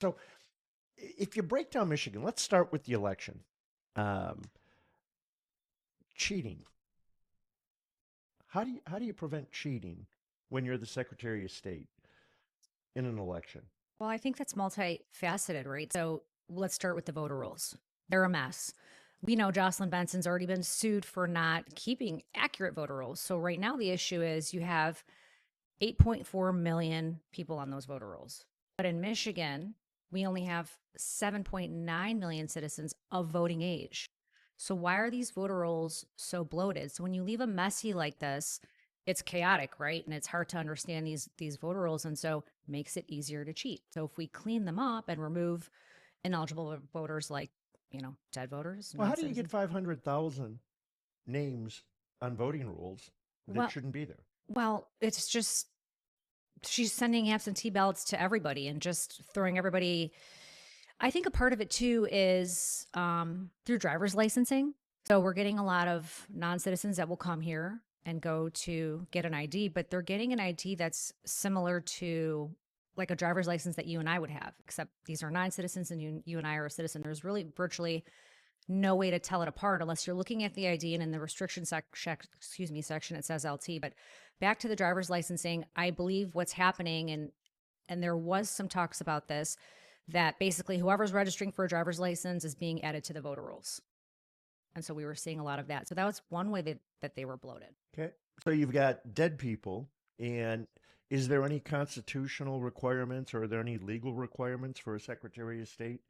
So if you break down Michigan, let's start with the election. Um, Cheating. How do you prevent cheating when you're the Secretary of State in an election? Well, I think that's multifaceted, right? So let's start with the voter rolls. They're a mess. We know Jocelyn Benson's already been sued for not keeping accurate voter rolls. So right now the issue is you have 8.4 million people on those voter rolls. But in Michigan, we only have 7.9 million citizens of voting age. So why are these voter rolls so bloated? So when you leave a messy like this, it's chaotic, right? And it's hard to understand these voter rolls, and so makes it easier to cheat. So if we clean them up and remove ineligible voters like, dead voters, Well, how do you get non-citizens. 500,000 names on voting rolls that Well, shouldn't be there? it's just she's sending absentee ballots to everybody and just throwing everybody. I think a part of it too is through driver's licensing. So we're getting a lot of non citizens that will come here and go to get an ID, but they're getting an ID that's similar to like a driver's license that you and I would have, except these are non citizens and you and I are a citizen. There's really virtually no way to tell it apart unless you're looking at the ID and in the section it says LT. But back to the driver's licensing, I believe what's happening, and there was some talks about this, that basically whoever's registering for a driver's license is being added to the voter rolls. And so we were seeing a lot of that. So that was one way that they were bloated. Okay. So you've got dead people, and is there any constitutional requirements or are there any legal requirements for a Secretary of State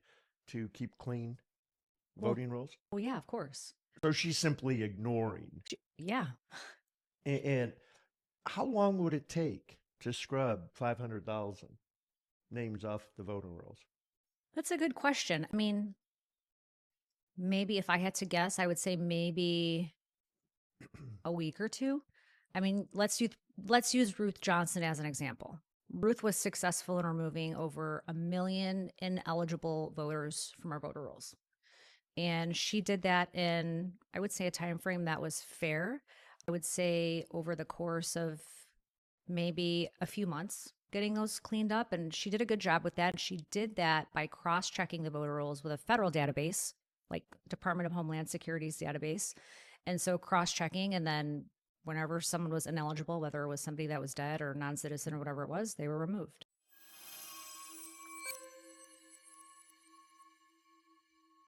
to keep clean Well, voting rolls? well, yeah, of course. So she's simply ignoring. Yeah, And how long would it take to scrub 500,000 names off the voting rolls? that's a good question. I mean, maybe if I had to guess, I would say maybe a week or two. I mean, let's use Ruth Johnson as an example. Ruth was successful in removing over 1 million ineligible voters from our voter rolls. And she did that in, I would say, a time frame that was fair. I would say over the course of maybe a few months getting those cleaned up, and she did a good job with that. She did that by cross-checking the voter rolls with a federal database, like Department of Homeland Security's database. And so cross-checking, and then whenever someone was ineligible, whether it was somebody that was dead or non-citizen or whatever it was, they were removed.